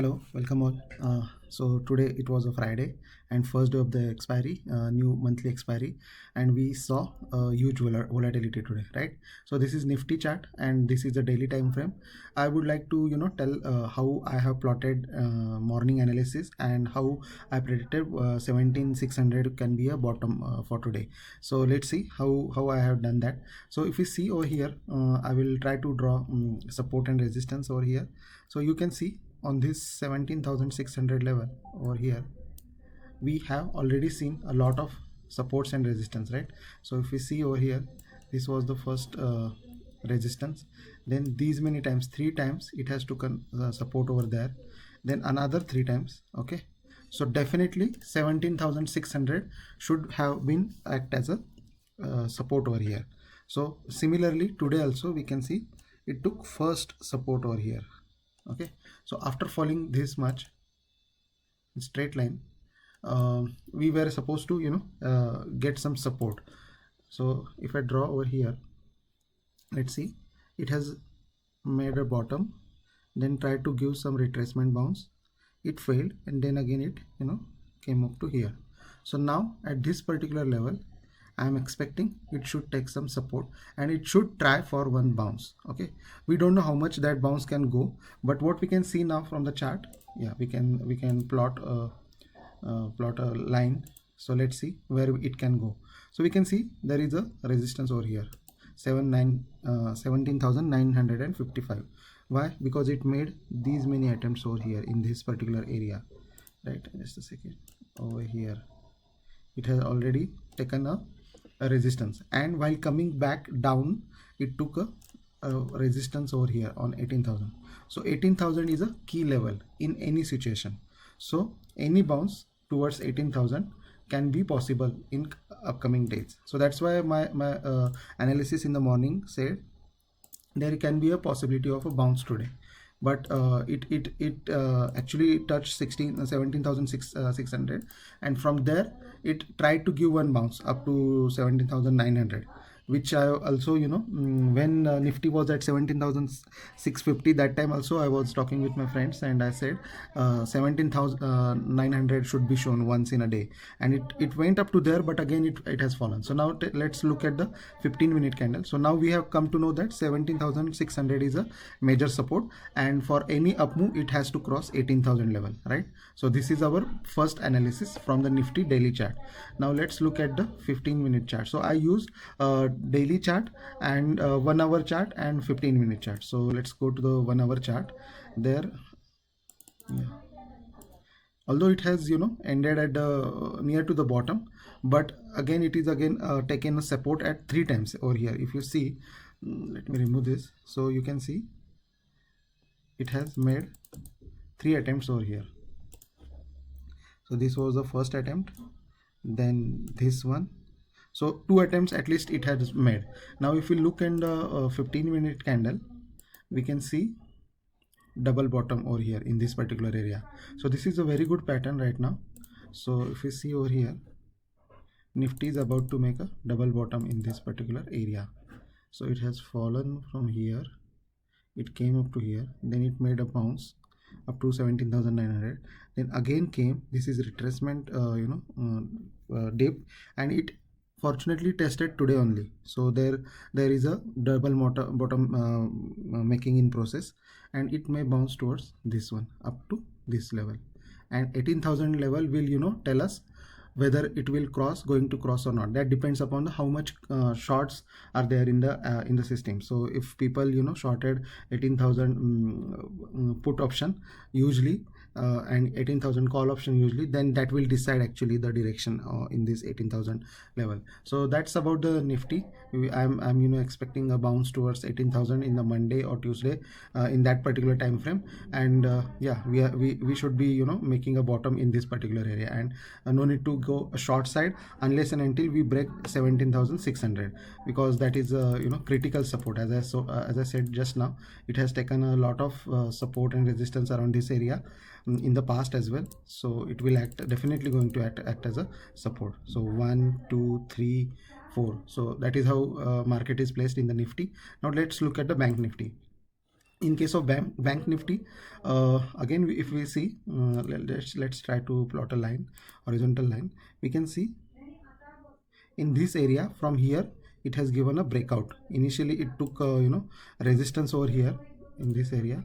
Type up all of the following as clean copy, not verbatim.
Hello, welcome all. So today it was a Friday and first day of the expiry, new monthly expiry, and we saw huge volatility today, right? So this is Nifty chart and this is the daily time frame. I would like to tell how I have plotted morning analysis and how I predicted 17,600 can be a bottom for today. So let's see how I have done that. So if you see over here, I will try to draw support and resistance over here. So you can see on this 17,600 level over here we have already seen a lot of supports and resistance, right? So if we see over here, this was the first resistance, then these many times, three times it has to support over there, then another three times. Okay, so definitely 17,600 should have been act as a support over here. So similarly today also we can see it took first support over here. Okay, so after falling this much in straight line, we were supposed to get some support. So if I draw over here, let's see, it has made a bottom, then tried to give some retracement bounce, it failed, and then again it came up to here. So now at this particular level I am expecting it should take some support and it should try for one bounce. Okay, we don't know how much that bounce can go, but what we can see now from the chart, yeah, we can plot a line. So let's see where it can go. So we can see there is a resistance over here, 17,955. Why? Because it made these many attempts over here in this particular area, right? Just a second. Over here it has already taken a resistance, and while coming back down it took a resistance over here on 18,000. So 18,000 is a key level in any situation. So any bounce towards 18,000 can be possible in upcoming days. So that's why my analysis in the morning said there can be a possibility of a bounce today, but it actually touched 17,600, and from there it tried to give one bounce up to 17,900, which I also when Nifty was at 17,650, that time also I was talking with my friends and I said 17,900 should be shown once in a day, and it went up to there, but again it has fallen. So now let's look at the 15-minute candle. So now we have come to know that 17,600 is a major support, and for any up move it has to cross 18,000 level, right? So this is our first analysis from the Nifty daily chart. Now let's look at the 15-minute chart. So I used daily chart and 1 hour chart and 15-minute chart. So let's go to the 1 hour chart. There, yeah, although it has ended at near to the bottom, but again it is again taken a support at three times over here. If you see, let me remove this, so you can see it has made three attempts over here. So this was the first attempt, then this one. So two attempts at least it has made. Now if we look in the 15-minute candle, we can see double bottom over here in this particular area. So this is a very good pattern right now. So if we see over here, Nifty is about to make a double bottom in this particular area. So it has fallen from here, it came up to here, then it made a bounce up to 17,900, then again came, this is retracement dip, and it fortunately tested today only. So there is a double bottom making in process, and it may bounce towards this one up to this level, and 18,000 level will tell us whether it will going to cross or not. That depends upon how much shorts are there in the system. So if people shorted 18,000 put option usually and 18,000 call option usually, then that will decide actually the direction in this 18,000 level. So that's about the Nifty. I'm expecting a bounce towards 18,000 in the Monday or Tuesday in that particular time frame, and yeah, we should be making a bottom in this particular area, and no need to go a short side unless and until we break 17,600, because that is critical support. As I said just now, it has taken a lot of support and resistance around this area in the past as well. So it will definitely going to act as a support. So 1 2 3 4. So that is how market is placed in the Nifty. Now let's look at the Bank Nifty. In case of bank nifty, again if we see, let's try to plot a line, horizontal line. We can see in this area from here it has given a breakout. Initially it took resistance over here in this area.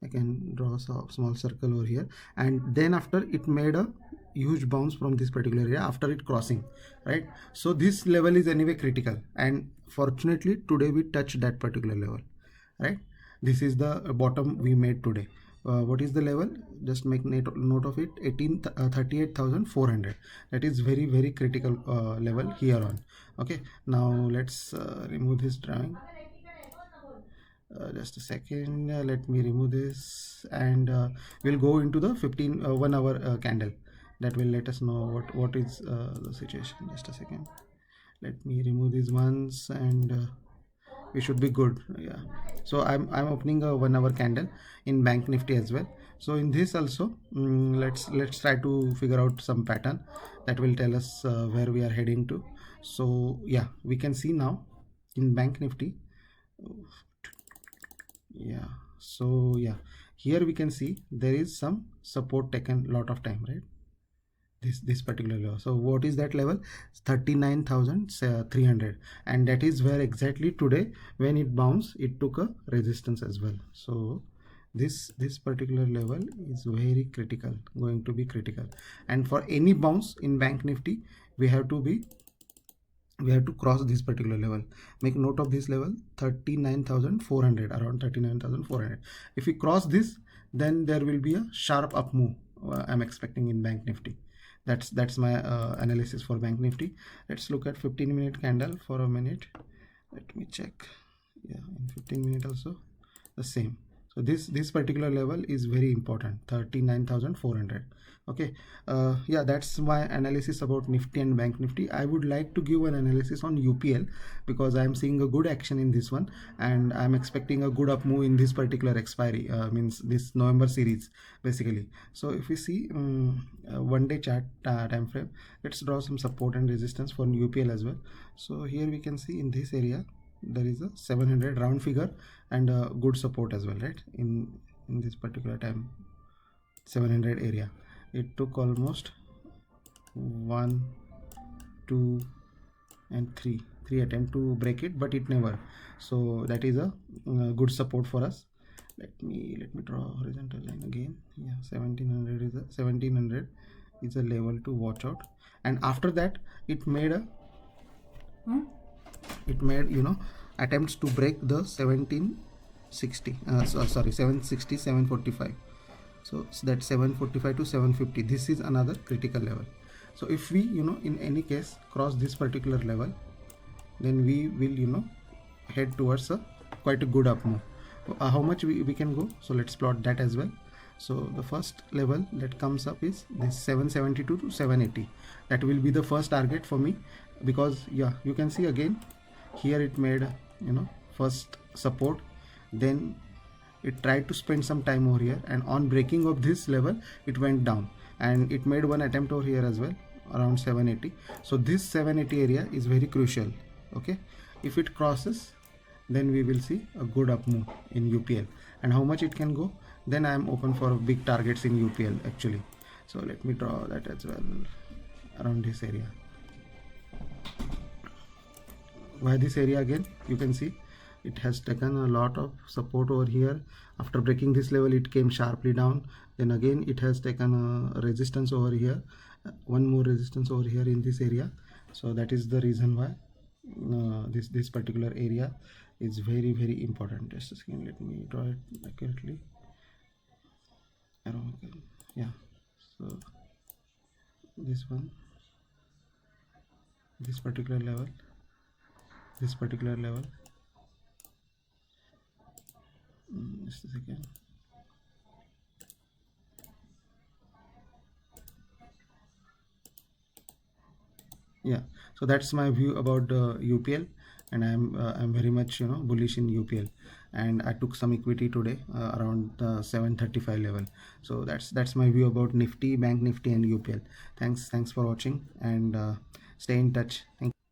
I can draw a small circle over here, and then after it made a huge bounce from this particular area after it crossing, right? So this level is anyway critical, and fortunately today we touched that particular level, right? This is the bottom we made today. What is the level? Just make note of it. 38,400. That is very critical level here on. Okay, now let's remove this drawing. Just a second, let me remove this, and we'll go into the 1 hour candle. That will let us know what is the situation. Just a second, let me remove these ones, and we should be good. Yeah, so I'm opening a 1 hour candle in bank nifty as well. So in this also, let's try to figure out some pattern that will tell us where we are heading to. So yeah, we can see now in bank nifty. Yeah, so yeah, here we can see there is some support taken lot of time, right? This particular level. So what is that level? 39,300, and that is where exactly today when it bounced it took a resistance as well. So this particular level is very critical, going to be critical, and for any bounce in bank nifty we have to cross this particular level. Make note of this level, 39,400, around 39,400. If we cross this, then there will be a sharp up move I'm expecting in bank nifty. That's my analysis for bank nifty. Let's look at 15-minute candle for a minute. Let me check. Yeah, in 15-minute also the same. So this particular level is very important, 39,400. Okay, yeah, that's my analysis about nifty and bank nifty. I would like to give an analysis on UPL because I'm seeing a good action in this one, and I'm expecting a good up move in this particular expiry, means this November series basically. So if we see 1 day chart time frame, let's draw some support and resistance for UPL as well. So here we can see in this area there is a 700 round figure and a good support as well, right? In this particular time 700 area, it took almost 1, 2 and 3 attempt to break it, but it never. So that is a good support for us. Let me draw a horizontal line again. Yeah, 1700 is a level to watch out, and after that it made attempts to break the 1760 sorry 760 745. So that 745 to 750, this is another critical level. So if we in any case cross this particular level, then we will head towards quite a good up move. How much we can go? So let's plot that as well. So the first level that comes up is this 772 to 780. That will be the first target for me, because yeah, you can see again here it made first support, then it tried to spend some time over here, and on breaking of this level it went down, and it made one attempt over here as well around 780. So this 780 area is very crucial. Okay, if it crosses, then we will see a good up move in UPL, and how much it can go, then I am open for big targets in UPL actually. So let me draw that as well around this area. Why this area? Again, you can see it has taken a lot of support over here. After breaking this level it came sharply down, then again it has taken a resistance over here, one more resistance over here in this area. So that is the reason why this particular area is very important. Just a second, let me draw it accurately. Yeah, so this one, this particular level, just a second. Yeah, so that's my view about UPL, and I'm very much bullish in UPL, and I took some equity today around 735 level. So that's my view about Nifty, Bank Nifty and UPL. Thanks for watching, and stay in touch. Thank you.